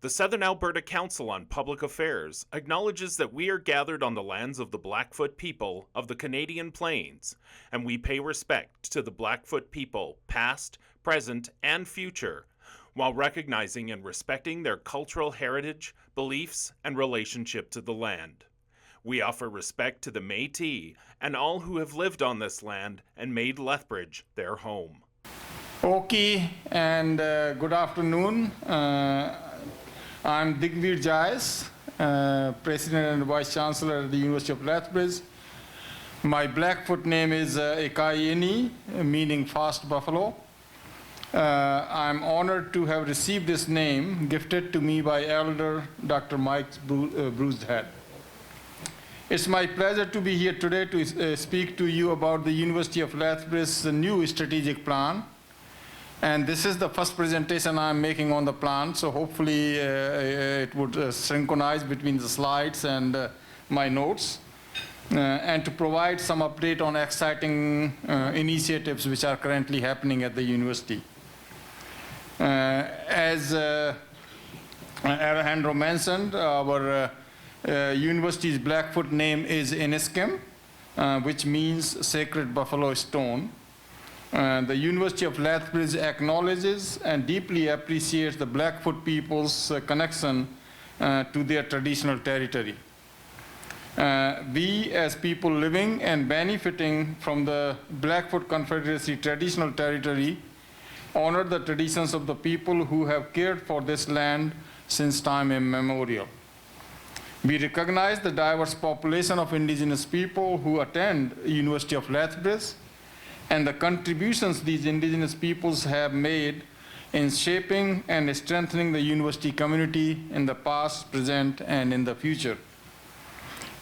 The Southern Alberta Council on Public Affairs acknowledges that we are gathered on the lands of the Blackfoot people of the Canadian Plains, and we pay respect to the Blackfoot people, past, present, and future, while recognizing and respecting their cultural heritage, beliefs, and relationship to the land. We offer respect to the Métis and all who have lived on this land and made Lethbridge their home. Okay, and good afternoon. I'm Digveer Jais, President and Vice Chancellor at the University of Lethbridge. My Blackfoot name is Ekayeni, meaning fast buffalo. I'm honored to have received this name gifted to me by Elder Dr. Mike Brucehead. It's my pleasure to be here today to speak to you about the University of Lethbridge's new strategic plan. And this is the first presentation I'm making on the plan, so hopefully it would synchronize between the slides and my notes, and to provide some update on exciting initiatives which are currently happening at the university. As Alejandro mentioned, our university's Blackfoot name is Iniskim, which means sacred buffalo stone. The University of Lethbridge acknowledges and deeply appreciates the Blackfoot people's connection to their traditional territory. We, as people living and benefiting from the Blackfoot Confederacy traditional territory, honor the traditions of the people who have cared for this land since time immemorial. We recognize the diverse population of indigenous people who attend University of Lethbridge and the contributions these indigenous peoples have made in shaping and strengthening the university community in the past, present, and in the future.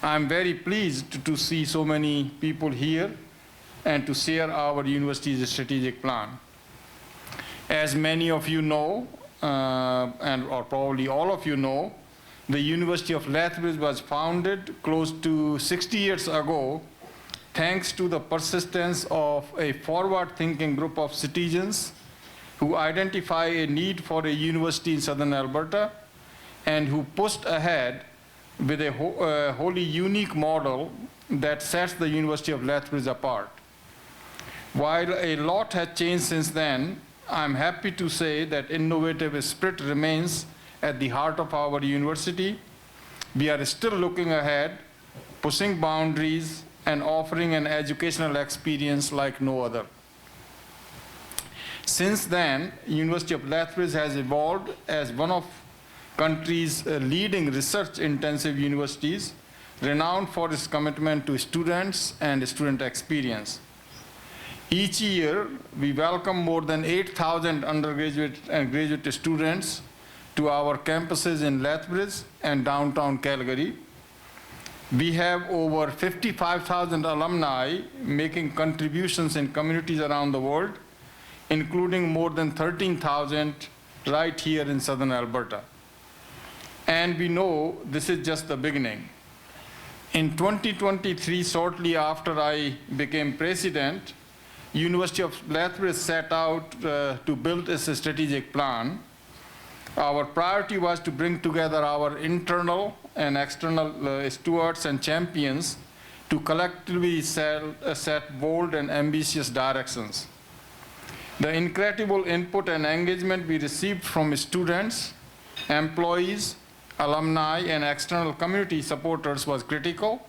I'm very pleased to see so many people here and to share our university's strategic plan. As many of you know, or probably all of you know, the University of Lethbridge was founded close to 60 years ago thanks to the persistence of a forward-thinking group of citizens who identify a need for a university in southern Alberta and who pushed ahead with a wholly unique model that sets the University of Lethbridge apart. While a lot has changed since then, I'm happy to say that innovative spirit remains at the heart of our university. We are still looking ahead, pushing boundaries, and offering an educational experience like no other. Since then, University of Lethbridge has evolved as one of country's leading research-intensive universities, renowned for its commitment to students and student experience. Each year, we welcome more than 8,000 undergraduate and graduate students to our campuses in Lethbridge and downtown Calgary. We have over 55,000 alumni making contributions in communities around the world, including more than 13,000 right here in southern Alberta. And we know this is just the beginning. In 2023, shortly after I became president, University of Lethbridge set out to build a strategic plan. Our priority was to bring together our internal and external stewards and champions to collectively set bold and ambitious directions. The incredible input and engagement we received from students, employees, alumni, and external community supporters was critical,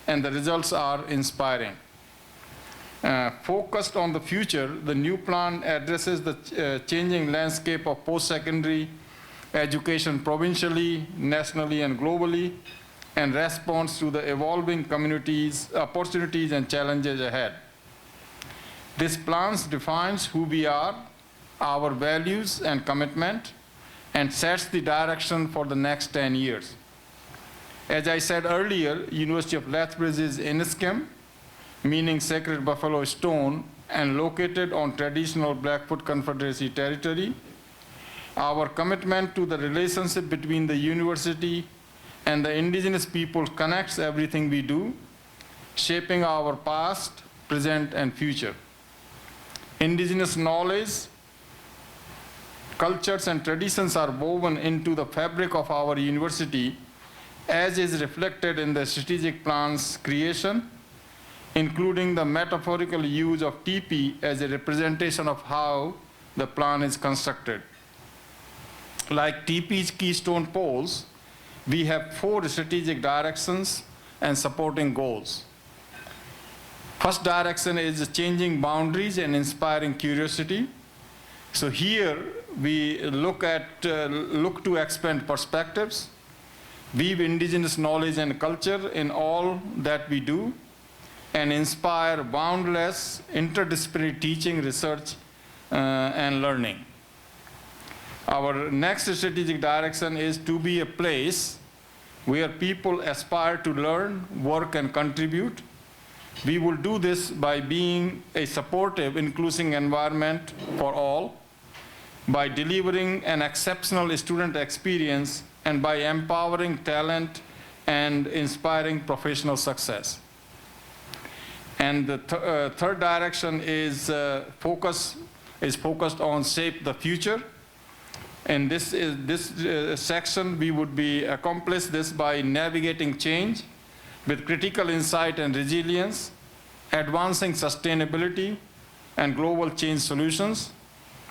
and the results are inspiring. Focused on the future, the new plan addresses the changing landscape of post-secondary education provincially, nationally, and globally, and responds to the evolving communities, opportunities, and challenges ahead. This plan defines who we are, our values and commitment, and sets the direction for the next 10 years. As I said earlier, University of Lethbridge is Iniskim, meaning sacred buffalo stone, and located on traditional Blackfoot Confederacy territory. Our commitment to the relationship between the university and the indigenous people connects everything we do, shaping our past, present, and future. Indigenous knowledge cultures and traditions are woven into the fabric of our university, as is reflected in the strategic plan's creation, including the metaphorical use of TP as a representation of how the plan is constructed. Like TP's keystone poles, we have 4 strategic directions and supporting goals. First direction is changing boundaries and inspiring curiosity. So here we look to expand perspectives, weave indigenous knowledge and culture in all that we do, and inspire boundless interdisciplinary teaching, research, and learning. Our next strategic direction is to be a place where people aspire to learn, work, and contribute. We will do this by being a supportive, inclusive environment for all, by delivering an exceptional student experience, and by empowering talent and inspiring professional success. And the third direction is focused on shape the future. In this section, we would accomplish this by navigating change with critical insight and resilience, advancing sustainability and global change solutions,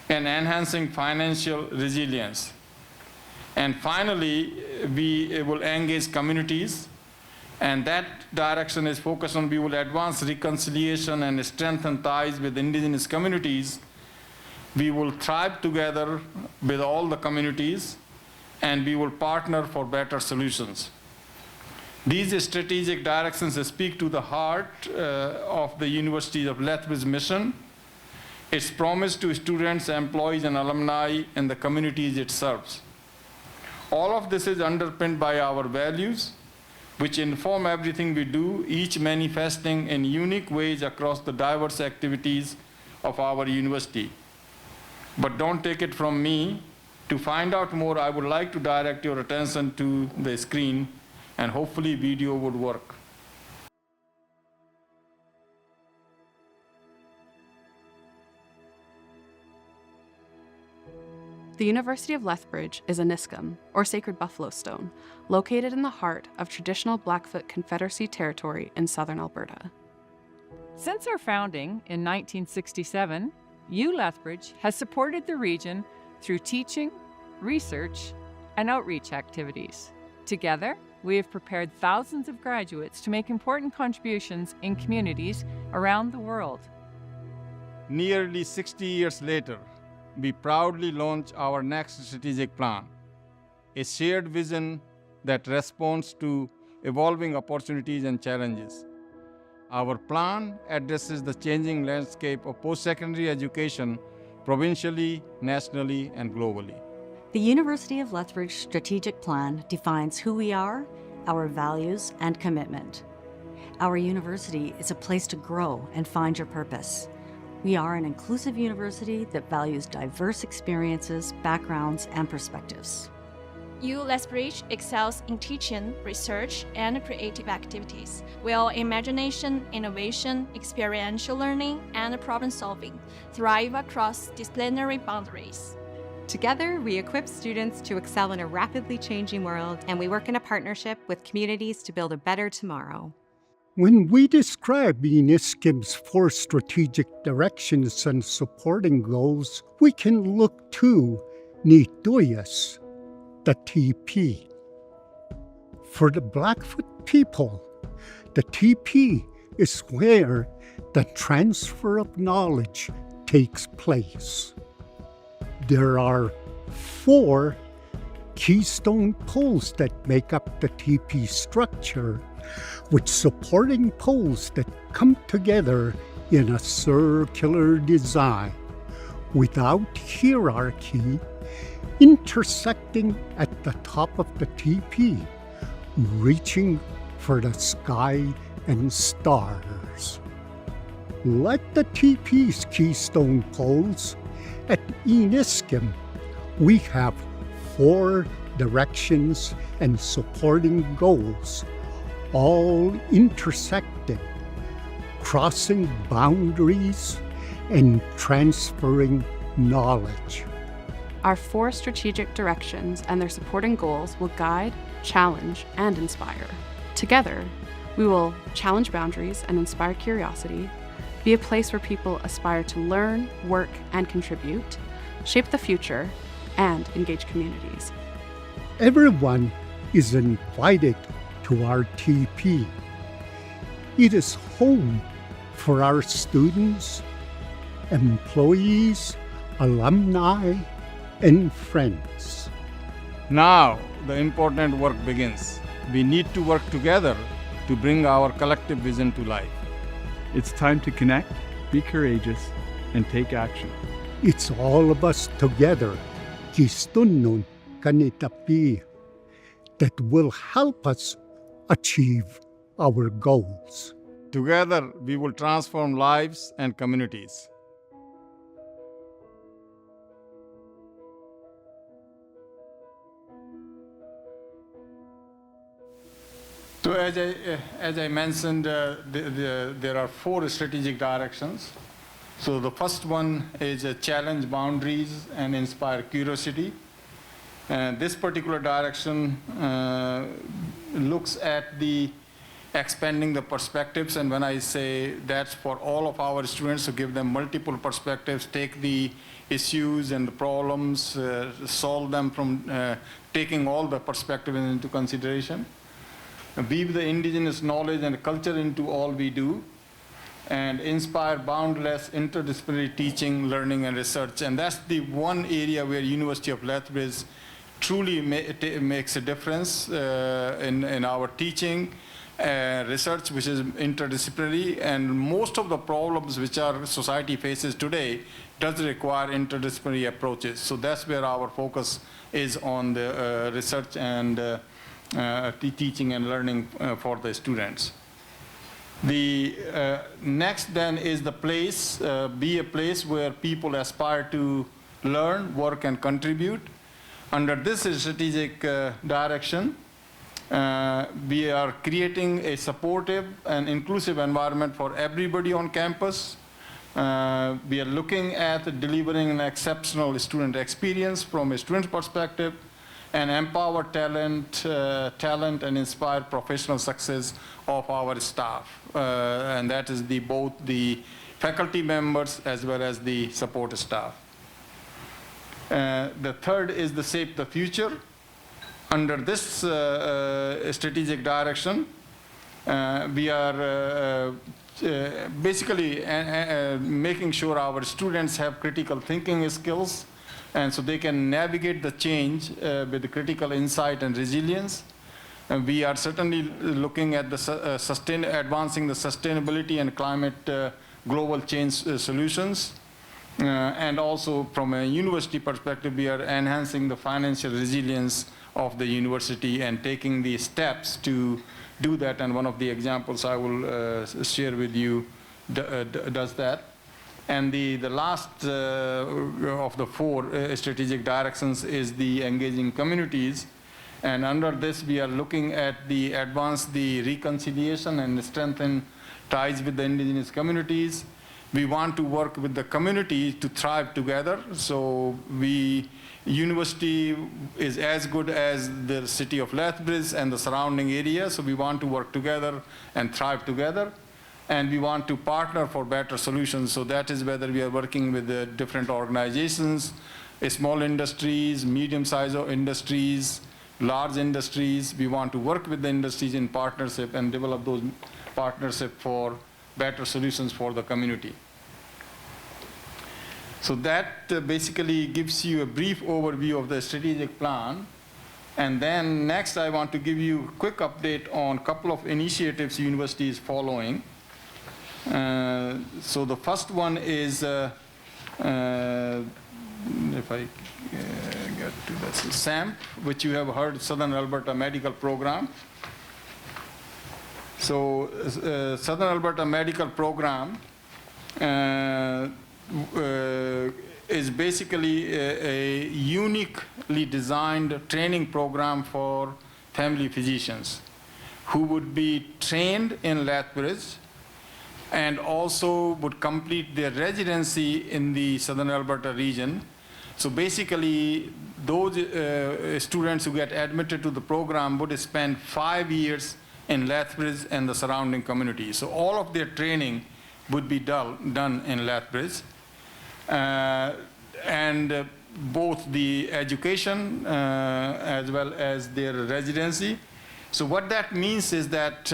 and enhancing financial resilience. And finally, we will engage communities, and that direction is focused on we will advance reconciliation and strengthen ties with indigenous communities. We will thrive together with all the communities, and we will partner for better solutions. These strategic directions speak to the heart of the University of Lethbridge mission, its promise to students, employees, and alumni, and the communities it serves. All of this is underpinned by our values, which inform everything we do, each manifesting in unique ways across the diverse activities of our university. But don't take it from me. To find out more, I would like to direct your attention to the screen, and hopefully video would work. The University of Lethbridge is Iniskim, or Sacred Buffalo Stone, located in the heart of traditional Blackfoot Confederacy territory in southern Alberta. Since our founding in 1967, ULethbridge has supported the region through teaching, research, and outreach activities. Together, we have prepared thousands of graduates to make important contributions in communities around the world. Nearly 60 years later, we proudly launch our next strategic plan, a shared vision that responds to evolving opportunities and challenges. Our plan addresses the changing landscape of post-secondary education provincially, nationally, and globally. The University of Lethbridge strategic plan defines who we are, our values, and commitment. Our university is a place to grow and find your purpose. We are an inclusive university that values diverse experiences, backgrounds, and perspectives. ULethbridge excels in teaching, research, and creative activities, while imagination, innovation, experiential learning, and problem-solving thrive across disciplinary boundaries. Together, we equip students to excel in a rapidly changing world, and we work in a partnership with communities to build a better tomorrow. When we describe Iniskim's 4 strategic directions and supporting goals, we can look to Nituyas, the TP. For the Blackfoot people, the TP is where the transfer of knowledge takes place. There are 4 keystone poles that make up the TP structure, with supporting poles that come together in a circular design, without hierarchy, intersecting at the top of the TP, reaching for the sky and stars. Like the TP's keystone poles, at Iniskim, we have 4 directions and supporting goals, all intersecting, crossing boundaries, and transferring knowledge. Our 4 strategic directions and their supporting goals will guide, challenge, and inspire. Together, we will challenge boundaries and inspire curiosity, be a place where people aspire to learn, work, and contribute, shape the future, and engage communities. Everyone is invited to our TP. It is home for our students, employees, alumni, and friends. Now, the important work begins. We need to work together to bring our collective vision to life. It's time to connect, be courageous, and take action. It's all of us together, Kistunnun Kanitapi, that will help us achieve our goals. Together, we will transform lives and communities. So as I mentioned, there are 4 strategic directions. So the first one is challenge boundaries and inspire curiosity. This particular direction looks at the expanding the perspectives, and when I say that's for all of our students, to give them multiple perspectives, take the issues and the problems, solve them from taking all the perspectives into consideration. Weave the indigenous knowledge and culture into all we do, and inspire boundless interdisciplinary teaching, learning, and research. And that's the one area where University of Lethbridge truly makes a difference in our teaching, research, which is interdisciplinary. And most of the problems which our society faces today does require interdisciplinary approaches. So that's where our focus is, on the research and teaching and learning for the students. The next then is the place, be a place where people aspire to learn, work, and contribute. Under this strategic direction, we are creating a supportive and inclusive environment for everybody on campus. We are looking at delivering an exceptional student experience from a student perspective, and empower talent and inspire professional success of our staff. And that is both the faculty members as well as the support staff. The third is the shape the future. Under this strategic direction, we are basically making sure our students have critical thinking skills, and so they can navigate the change with critical insight and resilience. And we are certainly looking at the advancing the sustainability and climate global change solutions. And also from a university perspective, we are enhancing the financial resilience of the university and taking the steps to do that. And one of the examples I will share with you does that. And the last of the 4 strategic directions is the engaging communities. And under this, we are looking at the advance the reconciliation and strengthen ties with the indigenous communities. We want to work with the community to thrive together. So university is as good as the city of Lethbridge and the surrounding area. So we want to work together and thrive together. And we want to partner for better solutions. So that is whether we are working with the different organizations, small industries, medium-sized industries, large industries. We want to work with the industries in partnership and develop those partnerships for better solutions for the community. So that basically gives you a brief overview of the strategic plan. And then next, I want to give you a quick update on a couple of initiatives university is following. So the first one is, if I get to this, SAMP, which you have heard, Southern Alberta Medical Program. So Southern Alberta Medical Program is basically a uniquely designed training program for family physicians who would be trained in Lethbridge and also would complete their residency in the Southern Alberta region So basically, those students who get admitted to the program would spend 5 years in Lethbridge and the surrounding community. So all of their training would be done in Lethbridge. And both the education as well as their residency. So what that means is that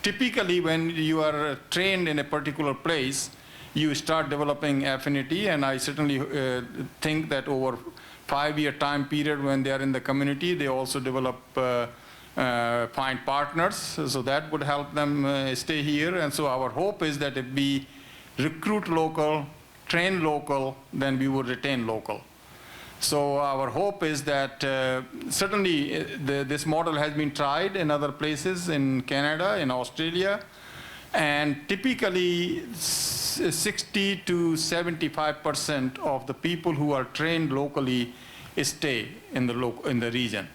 typically when you are trained in a particular place, you start developing affinity, and I certainly think that over 5-year time period when they are in the community, they also develop find partners, so that would help them stay here. And so our hope is that if we recruit local, train local, then we would retain local. So our hope is that certainly this model has been tried in other places, in Canada, in Australia, and typically 60 to 75% of the people who are trained locally stay in the region.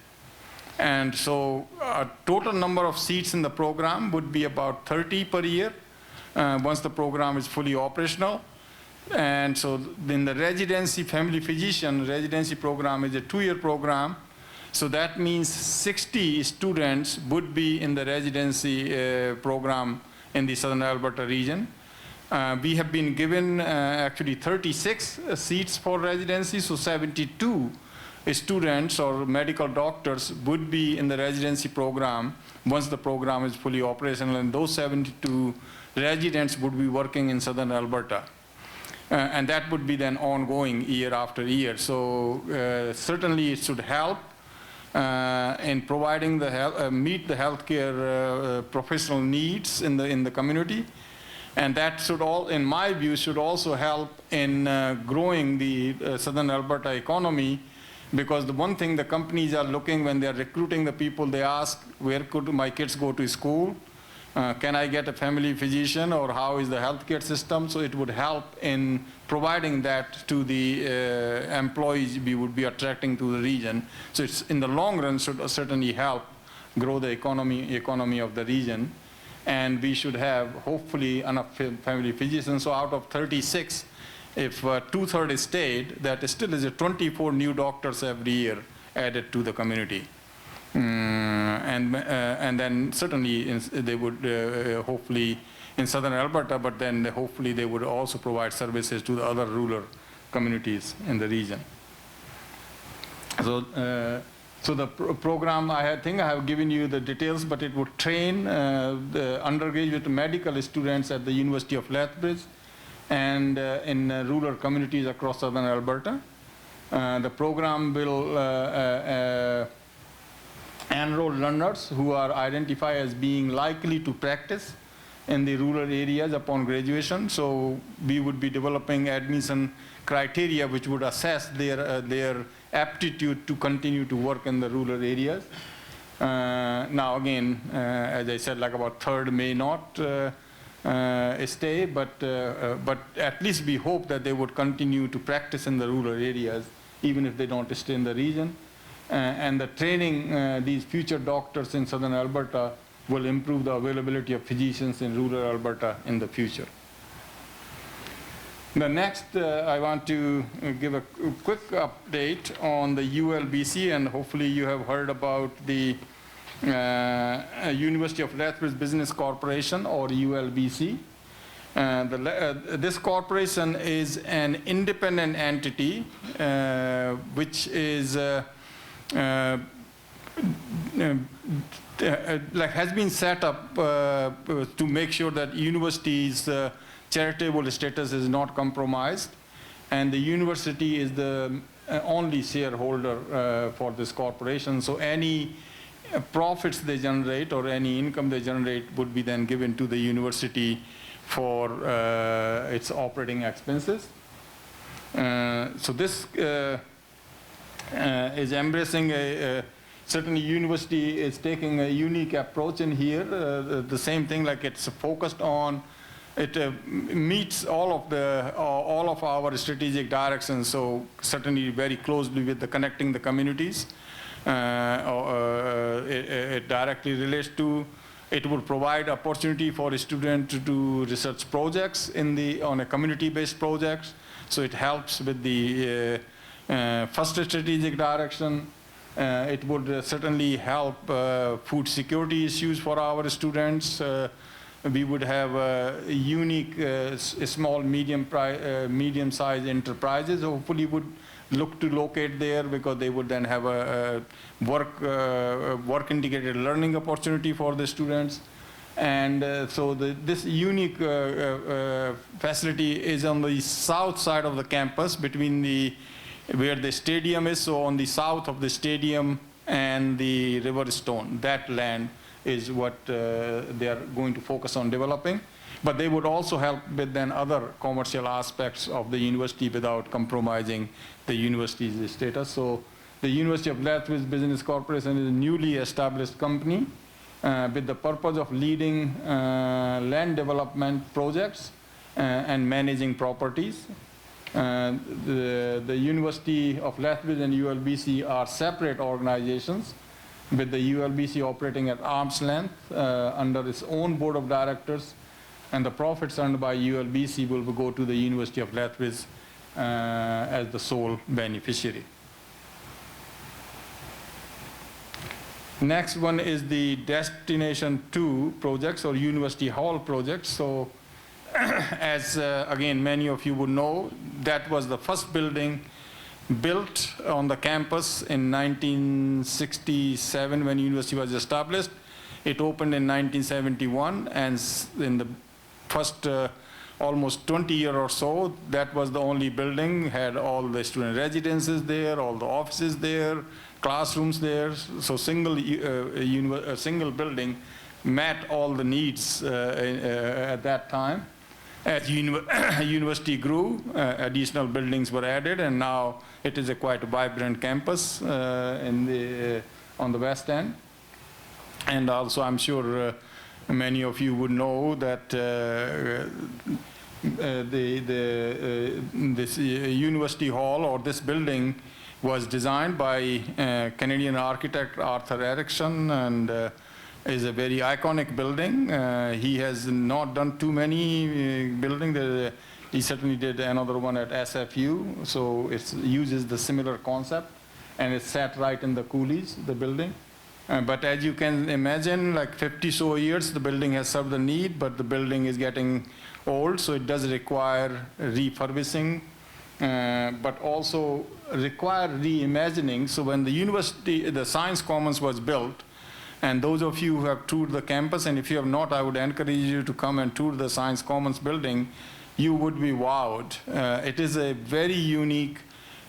And so a total number of seats in the program would be about 30 per year once the program is fully operational. And so in the residency family physician residency program is a 2-year program. So that means 60 students would be in the residency program in the Southern Alberta region. We have been given actually 36 seats for residency, so 72 students or medical doctors would be in the residency program once the program is fully operational, and those 72 residents would be working in Southern Alberta. And that would be then ongoing year after year. So certainly it should help in providing the meet the healthcare professional needs in the community, and that should all, in my view, should also help in growing the Southern Alberta economy, because the one thing the companies are looking when they are recruiting the people, they ask, where could my kids go to school? Can I get a family physician, or how is the healthcare system? So it would help in providing that to the employees we would be attracting to the region. So it's in the long run should certainly help grow the economy of the region. And we should have hopefully enough family physicians. So out of 36, if 2/3 stayed, that still is 24 new doctors every year added to the community. And then certainly they would hopefully in Southern Alberta, but then hopefully they would also provide services to the other rural communities in the region. So the program, I think I have given you the details, but it would train the undergraduate medical students at the University of Lethbridge and in rural communities across Southern Alberta. The program will enroll learners who are identified as being likely to practice in the rural areas upon graduation. So we would be developing admission criteria which would assess their aptitude to continue to work in the rural areas. Now again, as I said, like about 1/3 may not stay, but at least we hope that they would continue to practice in the rural areas even if they don't stay in the region. And the training these future doctors in Southern Alberta will improve the availability of physicians in rural Alberta in the future. The next, I want to give a quick update on the ULBC, and hopefully you have heard about the University of Lethbridge Business Corporation, or ULBC. This corporation is an independent entity which is has been set up to make sure that universities' charitable status is not compromised, and the university is the only shareholder for this corporation. So any profits they generate or any income they generate would be then given to the university for its operating expenses. So this is embracing certainly university is taking a unique approach in here. The same thing, like it's focused on, it meets all of our strategic directions. So certainly very closely with the connecting the communities. It directly relates to It would provide opportunity for a student to do research projects on a community-based projects. So it helps with the first strategic direction. It would certainly help food security issues for our students. We would have unique small, medium-sized enterprises hopefully would look to locate there, because they would then have a work integrated learning opportunity for the students. And so this unique facility is on the south side of the campus, between where the stadium is, so on the south of the stadium and the River Stone. That land is what they are going to focus on developing. But they would also help with then other commercial aspects of the university without compromising the university's status. So the University of Lethbridge Business Corporation is a newly established company with the purpose of leading land development projects and managing properties. The University of Lethbridge and ULBC are separate organizations, with the ULBC operating at arm's length under its own board of directors, and the profits earned by ULBC will go to the University of Lethbridge as the sole beneficiary. Next one is the Destination 2 projects, or University Hall projects. So as again many of you would know, that was the first building built on the campus in 1967 when university was established. It opened in 1971, and in the first almost 20 years or so, that was the only building, had all the student residences there, all the offices there, classrooms there. So single building met all the needs at that time. As university grew, additional buildings were added, and now it is a quite vibrant campus on the west end. And also, I'm sure many of you would know that this University Hall, or this building, was designed by Canadian architect Arthur Erickson, and is a very iconic building. He has not done too many buildings. He certainly did another one at SFU, so it uses the similar concept, and it's set right in the coulees, the building. But as you can imagine, like 50 so years, the building has served the need, but the building is getting old, so it does require refurbishing, but also require reimagining. So when the Science Commons was built, and those of you who have toured the campus, and if you have not, I would encourage you to come and tour the Science Commons building, you would be wowed. It is a very unique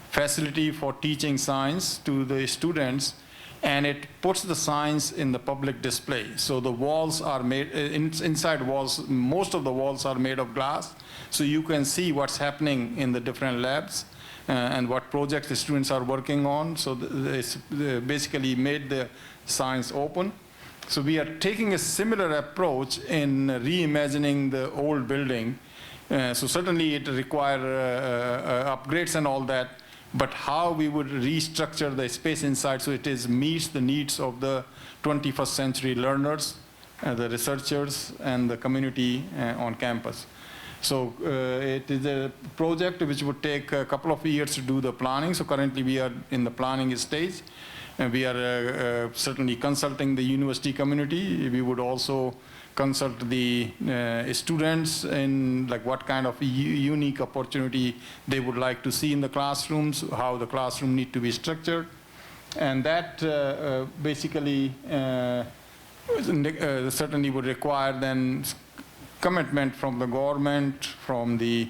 facility for teaching science to the students, and it puts the science in the public display. So the walls are made, inside walls, most of the walls are made of glass, so you can see what's happening in the different labs and what projects the students are working on. So it's basically made the science open. So we are taking a similar approach in reimagining the old building. So certainly it requires upgrades and all that, but how we would restructure the space inside so it meets the needs of the 21st century learners, the researchers, and the community on campus. So it is a project which would take a couple of years to do the planning. So currently we are in the planning stage. And we are certainly consulting the university community. We would also consult the students in like what kind of unique opportunity they would like to see in the classrooms, how the classroom need to be structured. And that basically certainly would require then commitment from the government, from the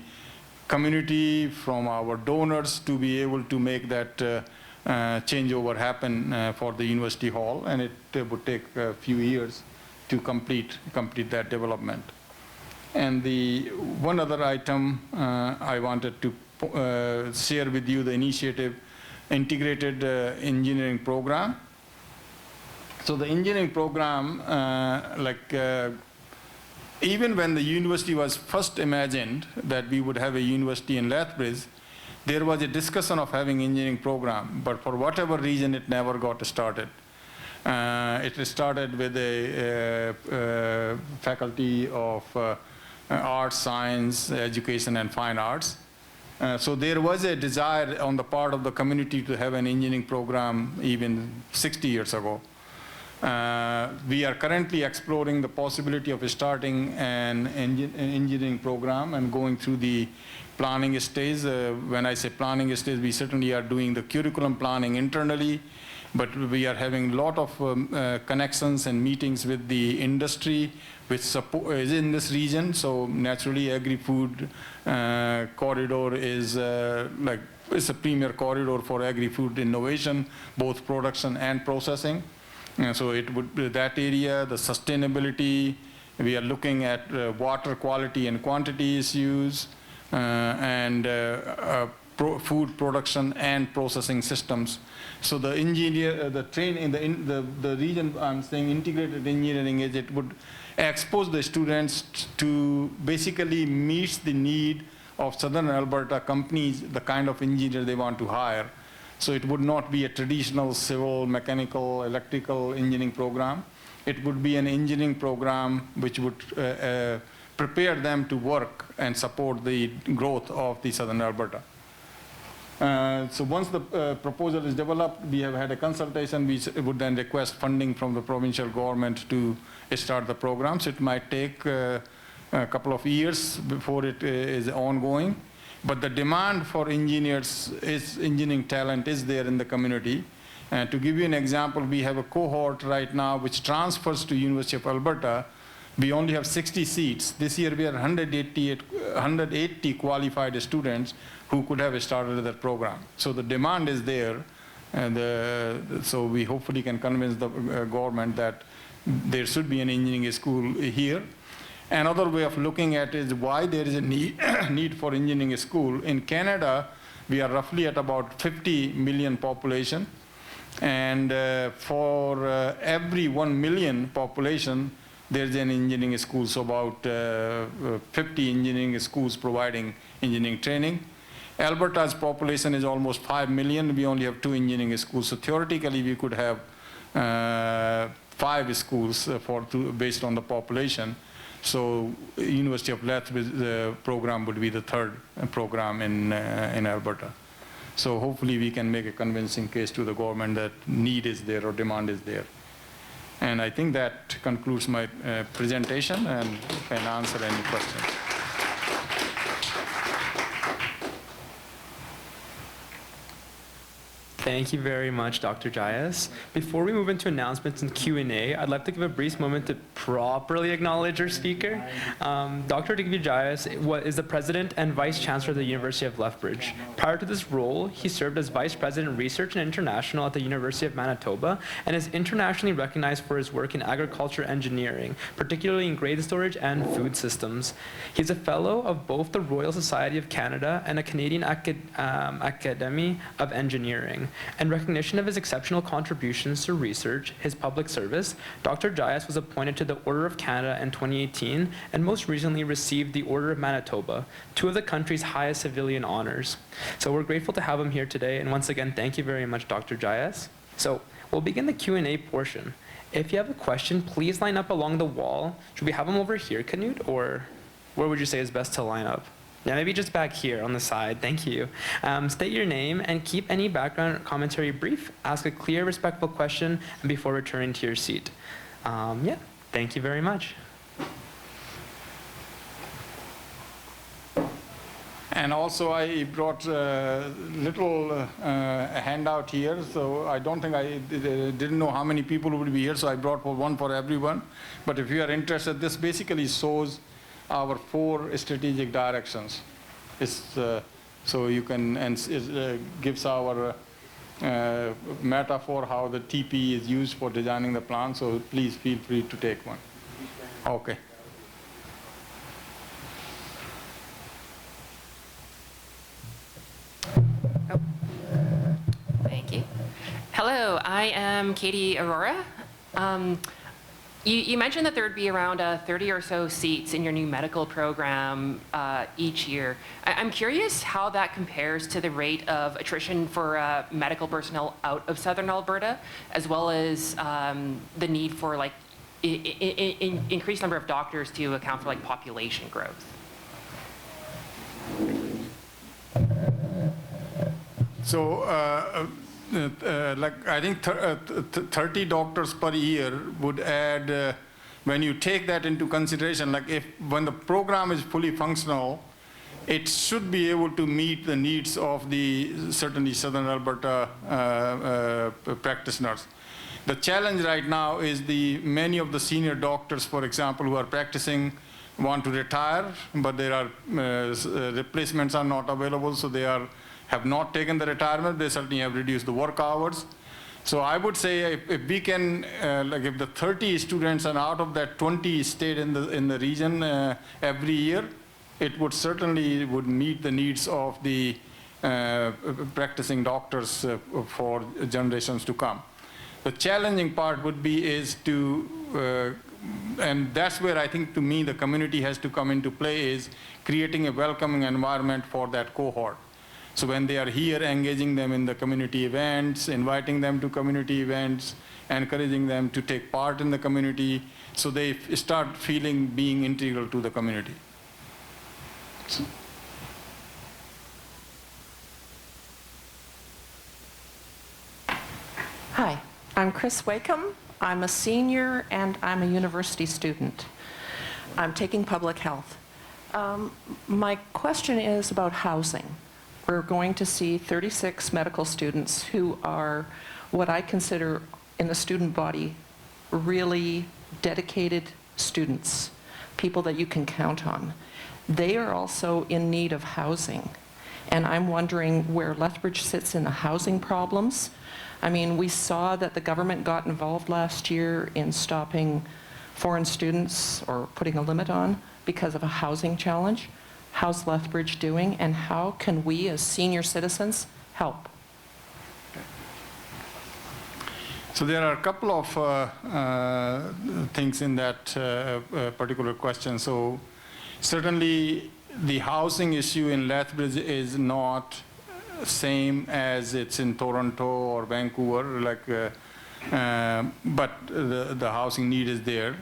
community, from our donors to be able to make that changeover happen for the University Hall, and it would take a few years to complete that development. And the one other item I wanted to share with you, the initiative, integrated engineering program. So the engineering program, even when the university was first imagined that we would have a university in Lethbridge, there was a discussion of having engineering program, but for whatever reason it never got started. It started with a faculty of arts, science, education, and fine arts. So there was a desire on the part of the community to have an engineering program even 60 years ago. We are currently exploring the possibility of starting an engineering program and going through the planning stage. When I say planning stage, we certainly are doing the curriculum planning internally, but we are having a lot of connections and meetings with the industry, which is in this region. So naturally, agri-food corridor is it's a premier corridor for agri-food innovation, both production and processing. So it would be that area, the sustainability. We are looking at water quality and quantity issues, and food production and processing systems. So the the reason I'm saying integrated engineering is it would expose the students to basically meet the need of Southern Alberta companies, the kind of engineer they want to hire. So it would not be a traditional civil, mechanical, electrical engineering program. It would be an engineering program which would prepare them to work and support the growth of the Southern Alberta. So once the proposal is developed, we have had a consultation. We would then request funding from the provincial government to start the program. So it might take a couple of years before it is ongoing. But the demand for engineering talent is there in the community. And to give you an example, we have a cohort right now which transfers to University of Alberta. We only have 60 seats. This year we are 180 qualified students who could have started that program. So the demand is there. And so we hopefully can convince the government that there should be an engineering school here. Another way of looking at it is why there is a need for engineering school. In Canada, we are roughly at about 50 million population. And for every 1 million population, there's an engineering school. So about 50 engineering schools providing engineering training. Alberta's population is almost 5 million. We only have 2 engineering schools. So theoretically, we could have 5 schools based on the population. So University of Lethbridge program would be the third program in Alberta. So hopefully we can make a convincing case to the government that need is there or demand is there. And I think that concludes my presentation, and can answer any questions. Thank you very much, Dr. Jayas. Before we move into announcements and Q&A, I'd like to give a brief moment to properly acknowledge our speaker. Dr. Jayas is the President and Vice Chancellor of the University of Lethbridge. Prior to this role, he served as Vice President Research and International at the University of Manitoba and is internationally recognized for his work in agriculture engineering, particularly in grain storage and food systems. He's a Fellow of both the Royal Society of Canada and a Canadian Academy of Engineering. In recognition of his exceptional contributions to research, his public service, Dr. Jayas was appointed to the Order of Canada in 2018 and most recently received the Order of Manitoba, 2 of the country's highest civilian honors. So we're grateful to have him here today, and once again, thank you very much, Dr. Jayas. So we'll begin the Q&A portion. If you have a question, please line up along the wall. Should we have them over here, Canute, or where would you say is best to line up? Yeah, maybe just back here on the side. Thank you. State your name and keep any background commentary brief. Ask a clear, respectful question and before returning to your seat. Yeah, thank you very much. And also I brought a little handout here. So I don't think I didn't know how many people would be here. So I brought one for everyone. But if you are interested, this basically shows our 4 strategic directions. So you can, and it gives our metaphor how the TP is used for designing the plan. So please feel free to take one. Okay. Oh. Thank you. Hello, I am Katie Aurora. You mentioned that there would be around 30 or so seats in your new medical program each year. I'm curious how that compares to the rate of attrition for medical personnel out of southern Alberta, as well as the need for like increased number of doctors to account for like population growth. So, like I think 30 doctors per year would add, when you take that into consideration, like when the program is fully functional, it should be able to meet the needs of the certainly Southern Alberta practitioners. The challenge right now is many of the senior doctors, for example, who are practicing want to retire, but there are replacements are not available, so they have not taken the retirement. They certainly have reduced the work hours. So I would say if we can, like if the 30 students and out of that 20 stayed in the region every year, it would certainly meet the needs of the practicing doctors for generations to come. The challenging part would be and that's where I think to me the community has to come into play, is creating a welcoming environment for that cohort. So when they are here, engaging them in the community events, inviting them to community events, encouraging them to take part in the community, so they start feeling being integral to the community. So. Hi, I'm Chris Wakeham. I'm a senior and I'm a university student. I'm taking public health. My question is about housing. We're going to see 36 medical students who are what I consider in the student body really dedicated students, people that you can count on. They are also in need of housing. And I'm wondering where Lethbridge sits in the housing problems. I mean, we saw that the government got involved last year in stopping foreign students or putting a limit on because of a housing challenge. How's Lethbridge doing, and how can we as senior citizens help? So there are a couple of things in that particular question. So certainly the housing issue in Lethbridge is not same as it's in Toronto or Vancouver, but the housing need is there.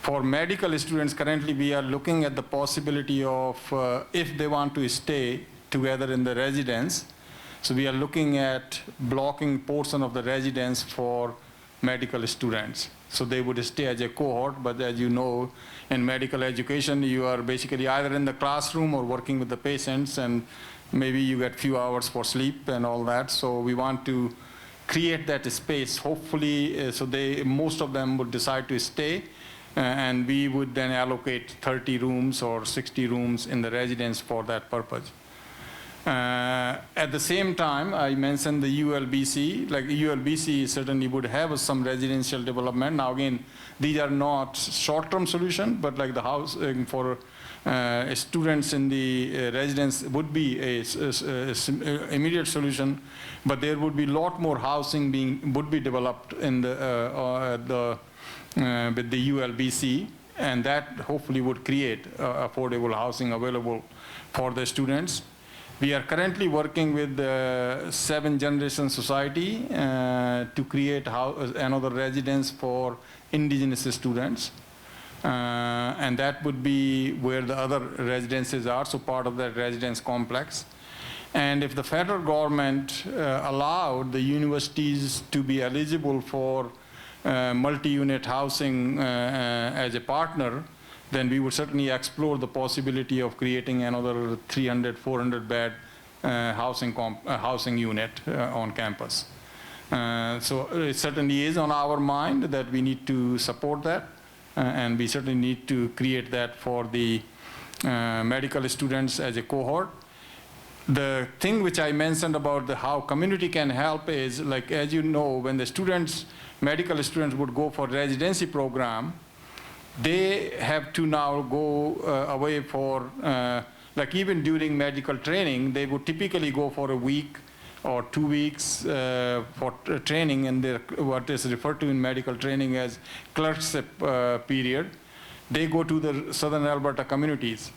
For medical students, currently we are looking at the possibility of if they want to stay together in the residence. So we are looking at blocking portion of the residence for medical students. So they would stay as a cohort, but as you know, in medical education, you are basically either in the classroom or working with the patients, and maybe you get few hours for sleep and all that. So we want to create that space, hopefully, so most of them would decide to stay, and we would then allocate 30 rooms or 60 rooms in the residence for that purpose. At the same time, I mentioned the ULBC. Like ULBC certainly would have some residential development. Now again, these are not short-term solutions, but like the housing for students in the residence would be a immediate solution. But there would be a lot more housing would be developed in with the ULBC, and that hopefully would create affordable housing available for the students. We are currently working with the 7th Generation Society to create another residence for Indigenous students. And that would be where the other residences are, so part of that residence complex. And if the federal government allowed the universities to be eligible for multi-unit housing as a partner, then we would certainly explore the possibility of creating another 300, 400 bed housing unit on campus. So it certainly is on our mind that we need to support that, and we certainly need to create that for the medical students as a cohort. The thing which I mentioned about how community can help is, like, as you know, when the medical students would go for residency program, they have to now go away for, like even during medical training, they would typically go for a week or 2 weeks for training, and what is referred to in medical training as clerkship period. They go to the Southern Alberta communities.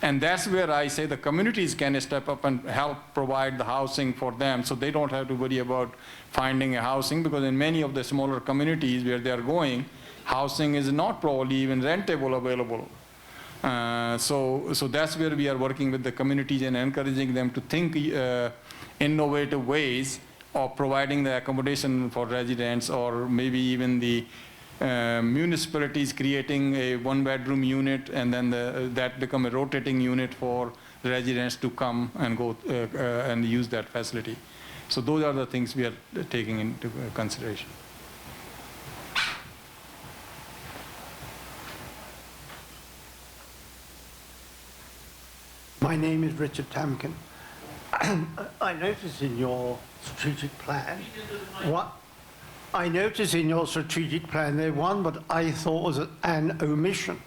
And that's where I say the communities can step up and help provide the housing for them, so they don't have to worry about finding a housing, because in many of the smaller communities where they are going, housing is not probably even rentable available. So that's where we are working with the communities and encouraging them to think innovative ways of providing the accommodation for residents, or maybe even the municipalities creating a 1-bedroom unit, and then that become a rotating unit for residents to come and go and use that facility. So those are the things we are taking into consideration. My name is Richard Tamkin. I noticed in your strategic plan there's one what I thought was an omission,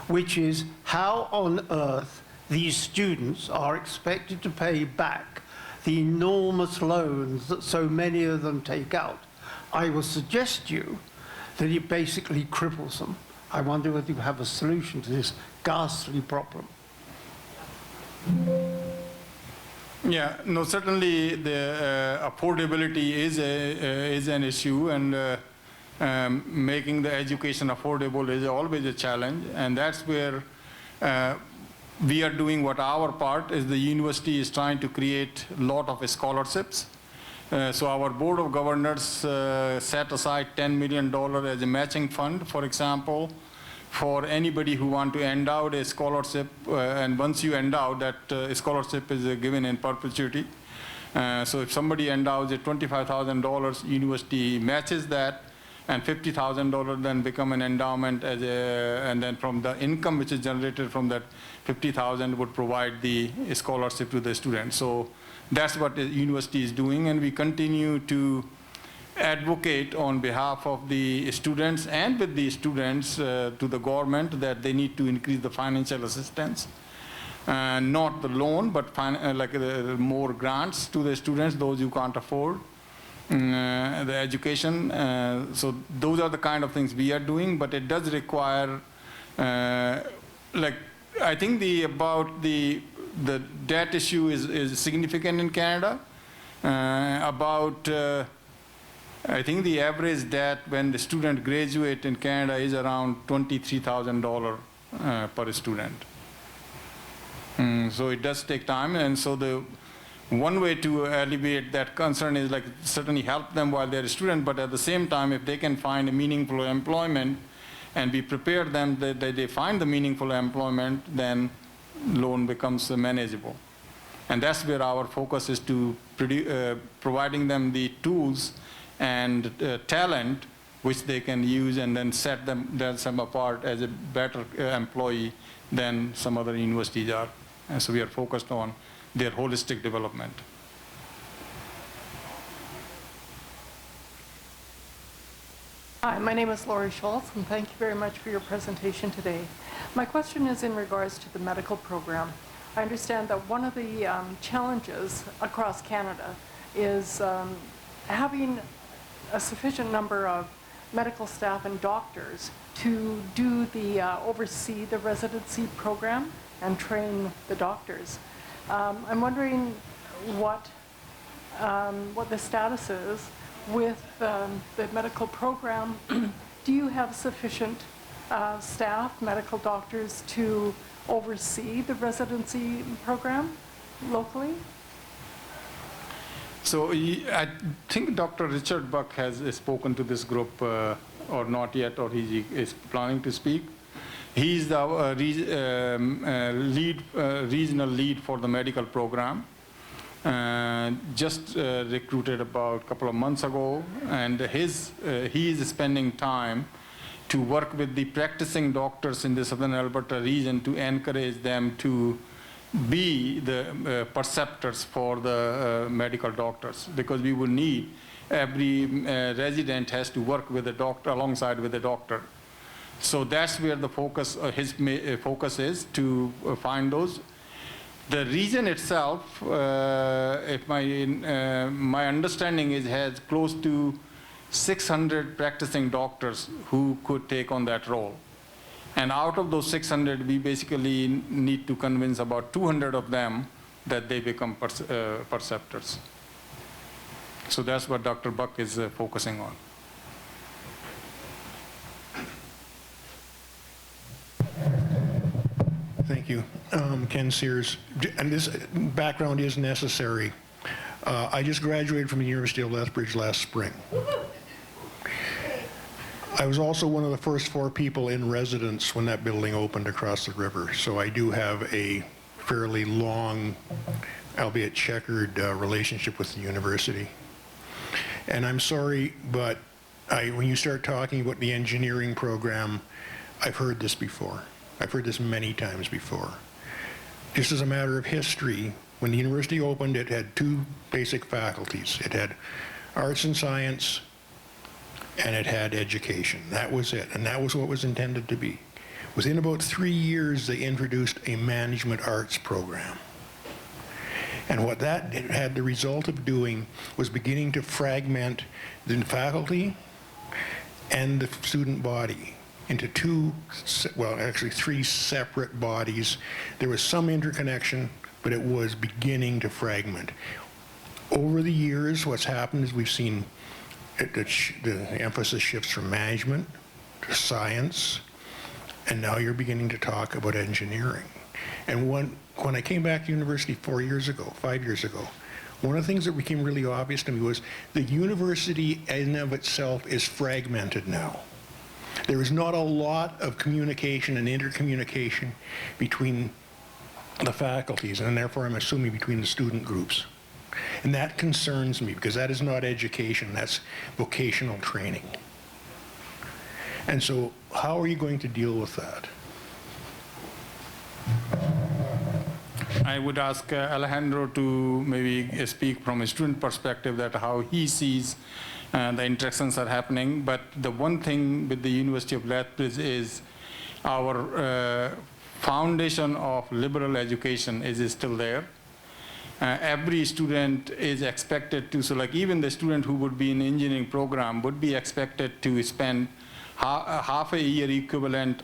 which is how on earth these students are expected to pay back the enormous loans that so many of them take out. I will suggest to you that it basically cripples them. I wonder whether you have a solution to this ghastly problem. Yeah, no, certainly the affordability is an issue, and making the education affordable is always a challenge, and that's where we are doing what our part is. The university is trying to create a lot of scholarships. So our Board of Governors set aside $10 million as a matching fund, for example, for anybody who want to endow a scholarship, and once you endow, that scholarship is given in perpetuity. So if somebody endows at $25,000, university matches that, and $50,000 then become an endowment as and then from the income which is generated from that $50,000 would provide the scholarship to the student. So that's what the university is doing, and we continue to advocate on behalf of the students and with the students to the government that they need to increase the financial assistance, not the loan, but more grants to the students, those who can't afford the education. So those are the kind of things we are doing, but it does require, I think the debt issue is significant in Canada. I think the average debt when the student graduate in Canada is around $23,000 per student. So it does take time, and so the one way to alleviate that concern is certainly help them while they're a student, but at the same time, if they can find a meaningful employment and we prepare them that they find the meaningful employment, then loan becomes manageable. And that's where our focus is, to providing them the tools and talent which they can use, and then set them apart as a better employee than some other universities are. And so we are focused on their holistic development. Hi, my name is Lori Schultz, and thank you very much for your presentation today. My question is in regards to the medical program. I understand that one of the challenges across Canada is having a sufficient number of medical staff and doctors to oversee the residency program and train the doctors. I'm wondering what the status is with the medical program. Do you have sufficient staff, medical doctors, to oversee the residency program locally? So I think Dr. Richard Buck has spoken to this group, or not yet, or he is planning to speak. He's the regional lead for the medical program. Just recruited about a couple of months ago, and he is spending time to work with the practicing doctors in the Southern Alberta region to encourage them to be the preceptors for the medical doctors, because we will need every resident has to work with a doctor, alongside with a doctor. So that's where the focus, his focus is, to find those. The region itself, if my understanding is, has close to 600 practicing doctors who could take on that role. And out of those 600, we basically need to convince about 200 of them that they become preceptors. So that's what Dr. Buck is focusing on. Thank you. Ken Sears. And this background is necessary. I just graduated from the University of Lethbridge last spring. I was also one of the first 4 people in residence when that building opened across the river. So I do have a fairly long, albeit checkered, relationship with the university. And I'm sorry, but when you start talking about the engineering program, I've heard this before. I've heard this many times before. Just as a matter of history, when the university opened, it had 2 basic faculties. It had arts and science, and it had education. That was it, and that was what was intended to be. Within about 3 years, they introduced a management arts program. And what that had the result of doing was beginning to fragment the faculty and the student body into 3 separate bodies. There was some interconnection, but it was beginning to fragment. Over the years, what's happened is we've seen the emphasis shifts from management to science, and now you're beginning to talk about engineering. And when I came back to university 5 years ago, one of the things that became really obvious to me was the university in and of itself is fragmented now. There is not a lot of communication and intercommunication between the faculties, and therefore I'm assuming between the student groups. And that concerns me, because that is not education, that's vocational training. And so how are you going to deal with that? I would ask Alejandro to maybe speak from a student perspective, that how he sees the interactions are happening. But the one thing with the University of Lethbridge is our foundation of liberal education is still there. Every student is expected to, so like even the student who would be in engineering program would be expected to spend half a year equivalent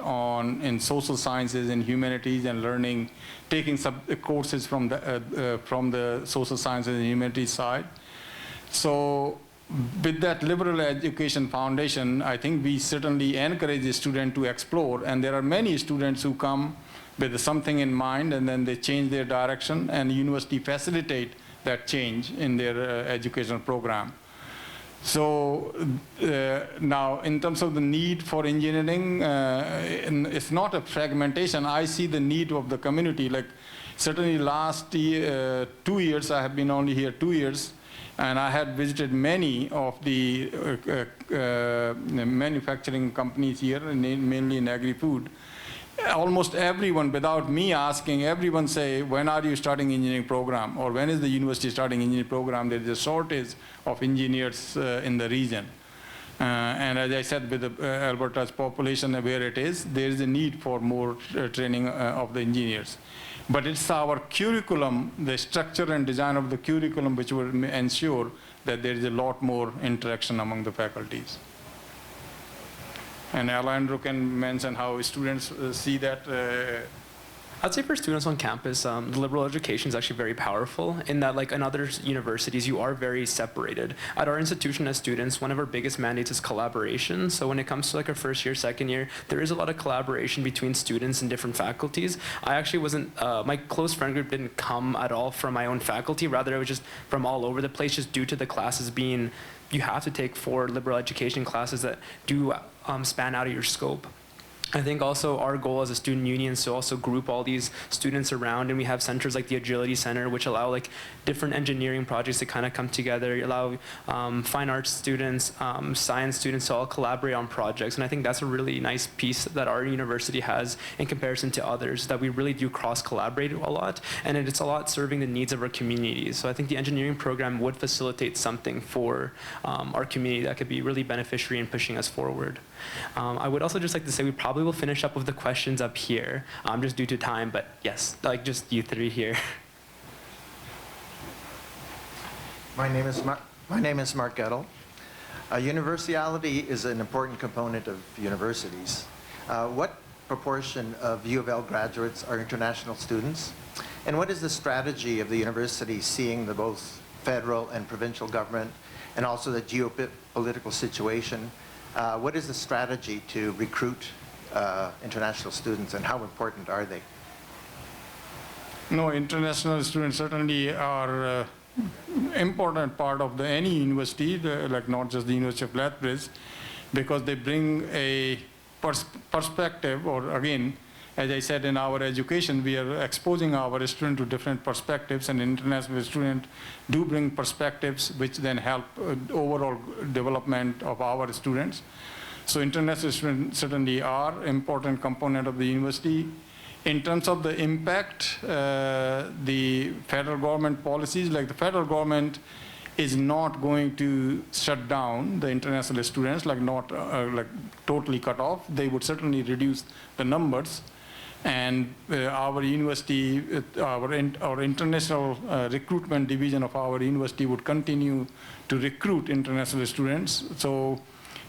in social sciences and humanities and learning, taking courses from the social sciences and humanities side. So with that liberal education foundation, I think we certainly encourage the student to explore, and there are many students who come with something in mind and then they change their direction, and the university facilitate that change in their educational program. So now in terms of the need for engineering, it's not a fragmentation. I see the need of the community. Like certainly last 2 years, I have been only here 2 years, and I had visited many of the manufacturing companies here, mainly in agri-food. Almost everyone, without me asking, everyone say, when are you starting engineering program? Or when is the university starting engineering program? There is a shortage of engineers in the region. And as I said, with Alberta's population where it is, there is a need for more training of the engineers. But it's our curriculum, the structure and design of the curriculum, which will ensure that there is a lot more interaction among the faculties. And Alejandro can mention how students see that. I'd say for students on campus, the liberal education is actually very powerful in that, like in other universities, you are very separated. At our institution as students, one of our biggest mandates is collaboration. So when it comes to like our first year, second year, there is a lot of collaboration between students and different faculties. I actually wasn't, my close friend group didn't come at all from my own faculty. Rather, it was just from all over the place, just due to the classes being, you have to take 4 liberal education classes that do span out of your scope. I think also our goal as a student union is to also group all these students around, and we have centers like the Agility Center, which allow like different engineering projects to kind of come together, allow fine arts students, science students to all collaborate on projects. And I think that's a really nice piece that our university has in comparison to others, that we really do cross-collaborate a lot, and it's a lot serving the needs of our communities. So I think the engineering program would facilitate something for our community that could be really beneficiary in pushing us forward. I would also just like to say we probably will finish up with the questions up here, just due to time, but yes, like just you three here. My name is Mark Gettle. Universality is an important component of universities. What proportion of U of L graduates are international students? And what is the strategy of the university seeing the both federal and provincial government and also the geopolitical situation? What is the strategy to recruit international students and how important are they? No, international students certainly are important part of any university, like not just the University of Lethbridge, because they bring a perspective, or again, as I said, in our education, we are exposing our students to different perspectives, and international students do bring perspectives which then help overall development of our students. So international students certainly are an important component of the university. In terms of the impact, the federal government policies, like the federal government is not going to shut down the international students, like not like totally cut off. They would certainly reduce the numbers. And our university, our international recruitment division of our university would continue to recruit international students. So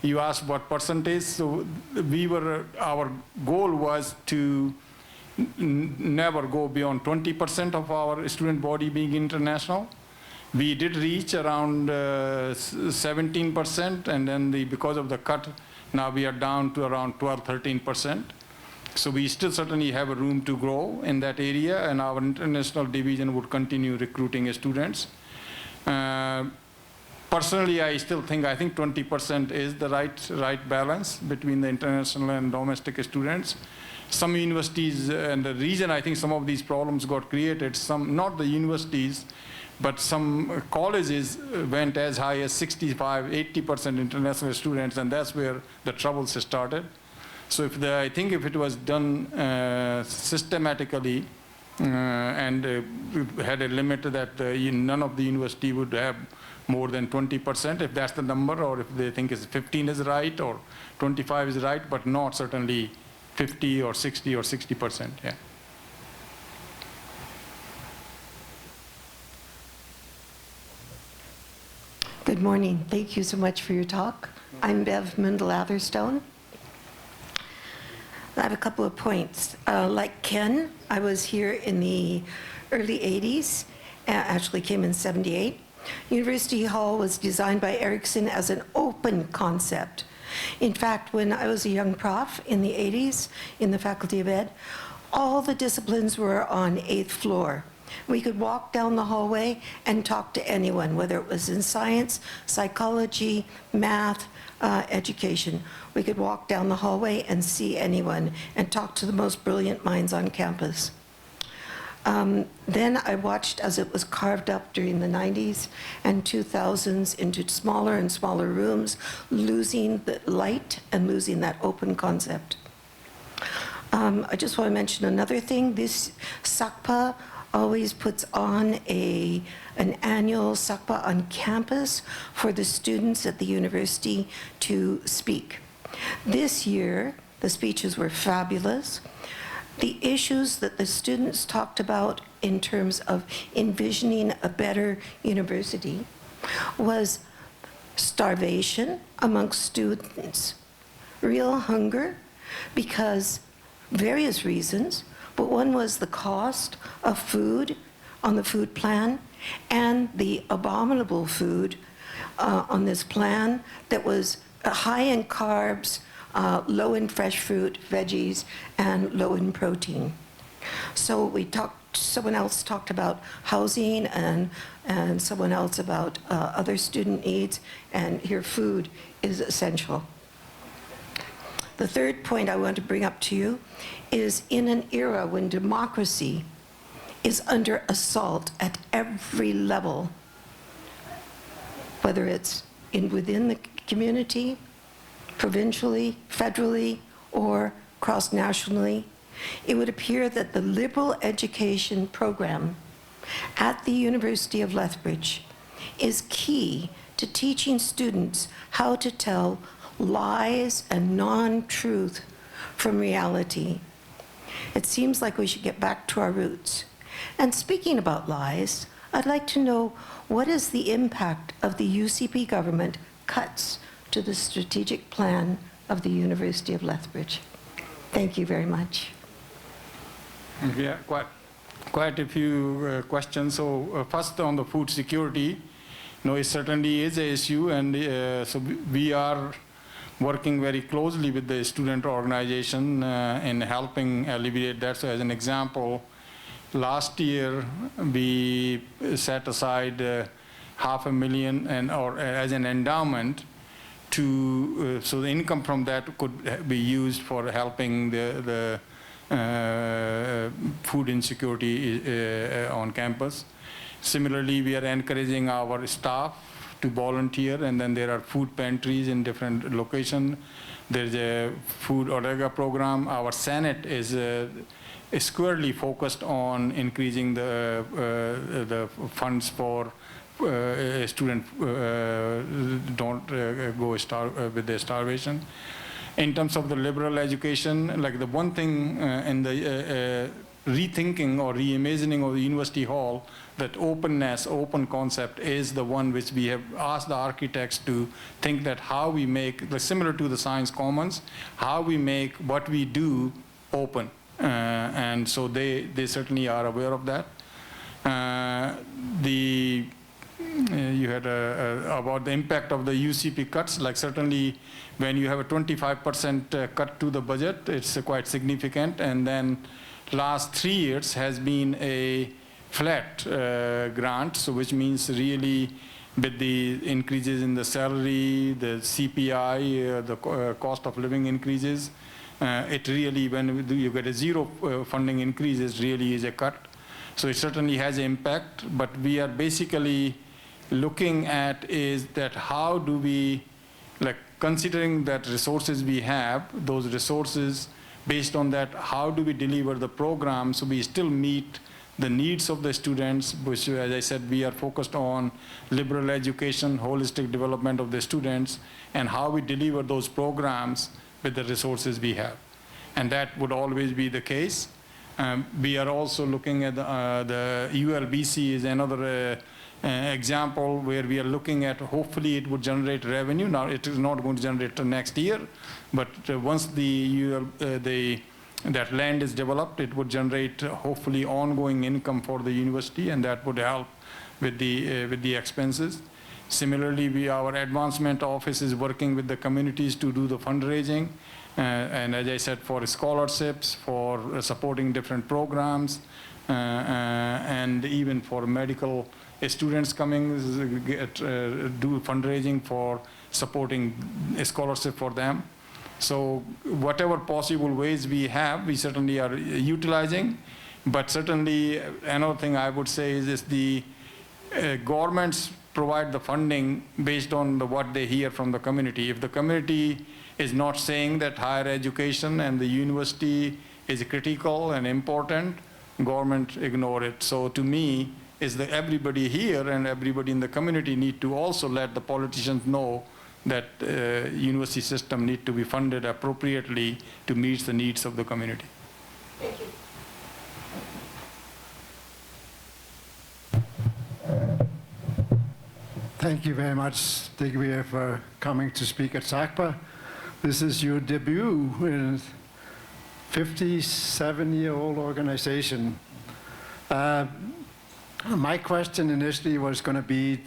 you asked what percentage. So our goal was to never go beyond 20% of our student body being international. We did reach around 17%, and then because of the cut, now we are down to around 12, 13%. So we still certainly have a room to grow in that area, and our international division would continue recruiting students. Personally, I think 20% is the right balance between the international and domestic students. Some universities, and the reason I think some of these problems got created, not the universities, but some colleges went as high as 65, 80% international students, and that's where the troubles started. So I think if it was done systematically and had a limit that none of the university would have more than 20%, if that's the number, or if they think 15 is right or 25 is right, but not certainly 50 or 60 or 60%, yeah. Good morning. Thank you so much for your talk. I'm Bev Mundell-Atherstone. I have a couple of points. Like Ken, I was here in the early 80s, actually came in 78. University Hall was designed by Erickson as an open concept. In fact, when I was a young prof in the 80s in the Faculty of Ed, all the disciplines were on 8th floor. We could walk down the hallway and talk to anyone, whether it was in science, psychology, math, education. We could walk down the hallway and see anyone and talk to the most brilliant minds on campus. Then I watched as it was carved up during the 90s and 2000s into smaller and smaller rooms, losing the light and losing that open concept. I just want to mention another thing. This SACPA always puts on an annual SACPA on campus for the students at the university to speak. This year, the speeches were fabulous. The issues that the students talked about in terms of envisioning a better university was starvation amongst students, real hunger, because various reasons, but one was the cost of food on the food plan and the abominable food on this plan that was high in carbs, low in fresh fruit, veggies, and low in protein. So someone else talked about housing and someone else about other student needs, and here food is essential. The third point I want to bring up to you is in an era when democracy is under assault at every level, whether it's within the community, provincially, federally, or cross-nationally, it would appear that the liberal education program at the University of Lethbridge is key to teaching students how to tell lies and non-truth from reality. It seems like we should get back to our roots. And speaking about lies, I'd like to know what is the impact of the UCP government cuts to the strategic plan of the University of Lethbridge? Thank you very much. Yeah, quite a few questions. So first on the food security, it certainly is an issue, and so we are working very closely with the student organization in helping alleviate that. So as an example, last year we set aside $500,000 or as an endowment to so the income from that could be used for helping the food insecurity on campus. Similarly, we are encouraging our staff to volunteer, and then there are food pantries in different locations. There's a food Orega program. Our Senate is squarely focused on increasing the funds for students don't go with their starvation. In terms of the liberal education, like the one thing in the rethinking or reimagining of the University Hall, that openness, open concept is the one which we have asked the architects to think that how we make, similar to the Science Commons, how we make what we do open. And so they certainly are aware of that. You had about the impact of the UCP cuts, like certainly when you have a 25% cut to the budget, it's quite significant. And then last 3 years has been a flat grant, so which means really with the increases in the salary, the CPI, the cost of living increases, it really, when you get a zero funding increase, it really is a cut. So it certainly has an impact, but we are basically looking at is that how do we, like considering that resources we have, those resources, based on that, how do we deliver the program so we still meet the needs of the students, which, as I said, we are focused on liberal education, holistic development of the students, and how we deliver those programs with the resources we have. And that would always be the case. We are also looking at the ULBC is another example where we are looking at, hopefully it would generate revenue. Now it is not going to generate next year, but once that land is developed, it would generate hopefully ongoing income for the university, and that would help with the expenses. Similarly, our advancement office is working with the communities to do the fundraising, and as I said, for scholarships, for supporting different programs, and even for medical students coming, do fundraising for supporting a scholarship for them. So whatever possible ways we have, we certainly are utilizing. But certainly another thing I would say is the governments provide the funding based on what they hear from the community. If the community is not saying that higher education and the university is critical and important, government ignore it. So to me, is that everybody here and everybody in the community need to also let the politicians know that university system need to be funded appropriately to meet the needs of the community. Thank you. Thank you very much, Digvir, for coming to speak at SACPA. This is your debut in a 57-year-old organization. My question initially was going to be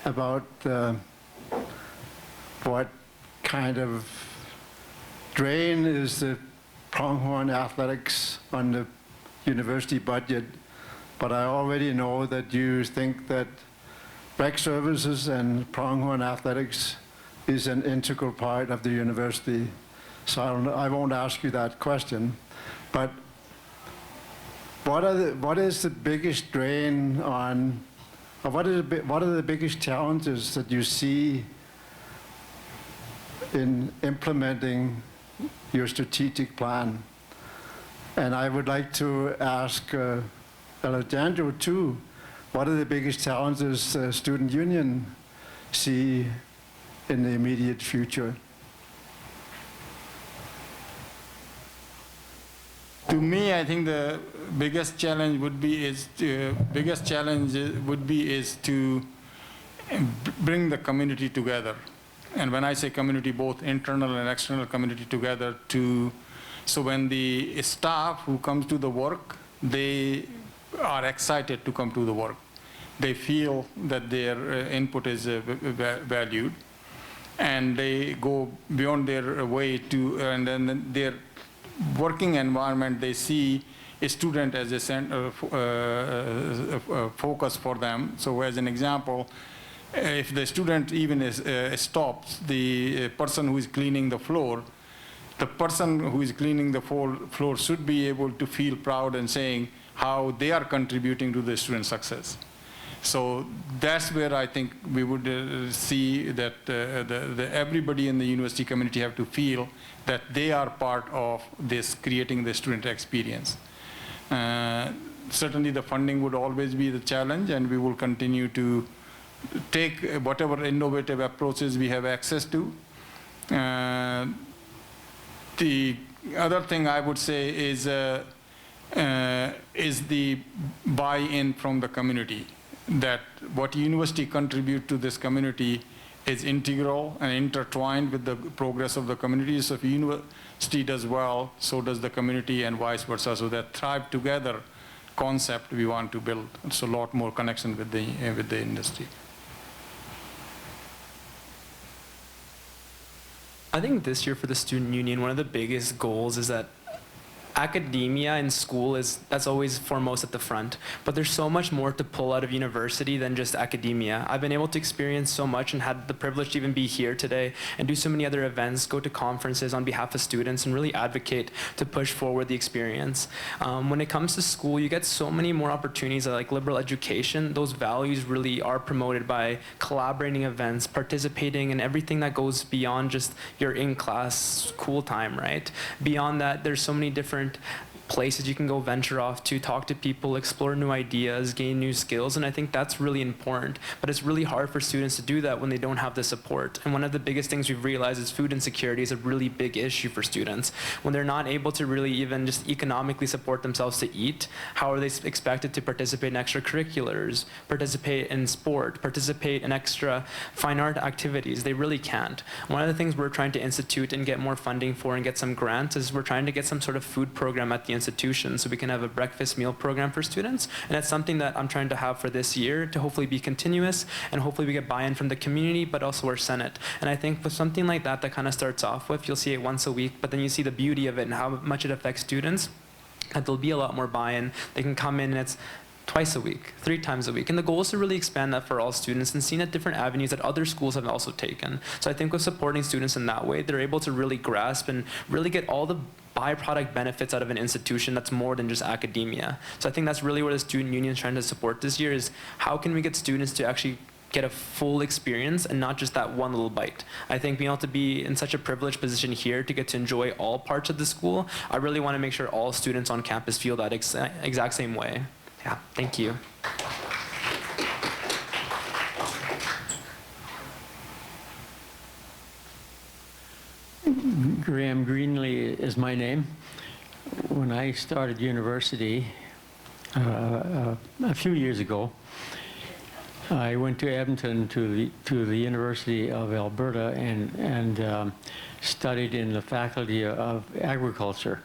about what kind of drain is the Pronghorn athletics on the university budget, but I already know that you think that rec services and Pronghorn athletics is an integral part of the university. So I won't ask you that question, but what is the biggest drain on, or what are the biggest challenges that you see in implementing your strategic plan? And I would like to ask Alejandro too, what are the biggest challenges the student union see in the immediate future? To me, I think the biggest challenge would be is to bring the community together. And when I say community, both internal and external community together so when the staff who comes to the work, they are excited to come to the work. They feel that their input is valued, and they go beyond their way to, and then their working environment, they see a student as a focus for them. So as an example, if the student even stops, the person who is cleaning the floor, the person who is cleaning the floor should be able to feel proud and saying how they are contributing to the student success. So that's where I think we would see that everybody in the university community have to feel that they are part of this creating the student experience. Certainly the funding would always be the challenge, and we will continue to take whatever innovative approaches we have access to. The other thing I would say is the buy-in from the community, that what university contribute to this community is integral and intertwined with the progress of the community. So if university does well, so does the community, and vice versa. So that thrive together concept we want to build. It's a lot more connection with the industry. I think this year for the Student Union, one of the biggest goals is that academia in school that's always foremost at the front, but there's so much more to pull out of university than just academia. I've been able to experience so much and had the privilege to even be here today and do so many other events, go to conferences on behalf of students, and really advocate to push forward the experience. When it comes to school, you get so many more opportunities like liberal education. Those values really are promoted by collaborating events, participating in everything that goes beyond just your in-class cool time, right? Beyond that, there's so many different places you can go venture off to, talk to people, explore new ideas, gain new skills, and I think that's really important. But it's really hard for students to do that when they don't have the support. And one of the biggest things we've realized is food insecurity is a really big issue for students. When they're not able to really even just economically support themselves to eat, how are they expected to participate in extracurriculars, participate in sport, participate in extra fine art activities? They really can't. One of the things we're trying to institute and get more funding for and get some grants is we're trying to get some sort of food program at the institution so we can have a breakfast meal program for students, and that's something that I'm trying to have for this year to hopefully be continuous, and hopefully we get buy-in from the community but also our Senate. And I think with something like that kind of starts off with, you'll see it once a week, but then you see the beauty of it and how much it affects students, that there'll be a lot more buy-in. They can come in and it's twice a week, 3 times a week. And the goal is to really expand that for all students and seeing at different avenues that other schools have also taken. So I think with supporting students in that way, they're able to really grasp and really get all the byproduct benefits out of an institution that's more than just academia. So I think that's really where the Student Union is trying to support this year, is how can we get students to actually get a full experience and not just that one little bite. I think being able to be in such a privileged position here to get to enjoy all parts of the school, I really want to make sure all students on campus feel that exact same way. Yeah, thank you. Graham Greenlee is my name. When I started university a few years ago, I went to Edmonton to the University of Alberta and studied in the Faculty of Agriculture.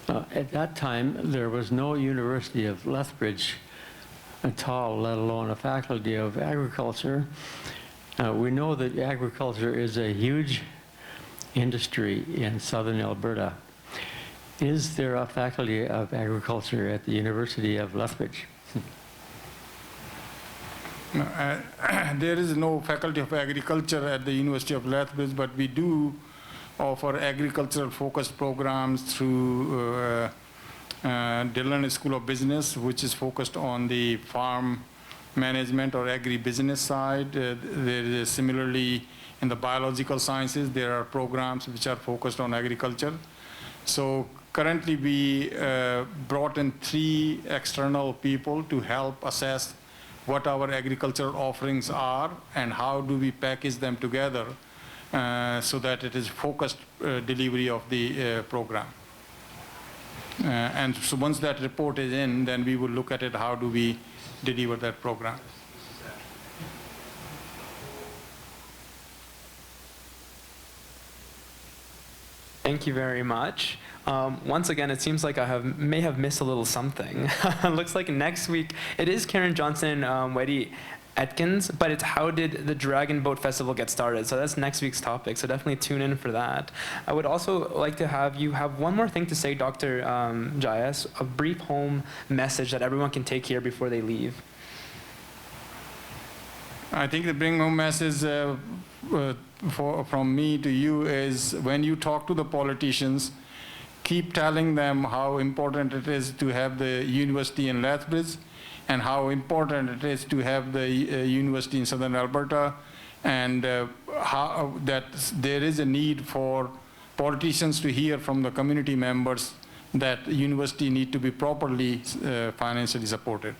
At that time, there was no University of Lethbridge at all, let alone a Faculty of Agriculture. We know that agriculture is a huge industry in southern Alberta. Is there a Faculty of Agriculture at the University of Lethbridge? There is no Faculty of Agriculture at the University of Lethbridge, but we do offer agricultural focused programs through Dillon School of Business, which is focused on the farm management or agri-business side. There is similarly in the biological sciences, there are programs which are focused on agriculture. So currently we brought in 3 external people to help assess what our agricultural offerings are and how do we package them together so that it is focused delivery of the program. And so once that report is in, then we will look at it, how do we deliver that program. Thank you very much. Once again, it seems like I may have missed a little something. Looks like next week, it is Karen Johnson, Weddy Atkins, but it's how did the Dragon Boat Festival get started? So that's next week's topic, so definitely tune in for that. I would also like to have you have one more thing to say, Dr. Jayas, a brief home message that everyone can take here before they leave. I think the bring home message from me to you is, when you talk to the politicians, keep telling them how important it is to have the university in Lethbridge, and how important it is to have the university in Southern Alberta, and how that there is a need for politicians to hear from the community members that university need to be properly financially supported.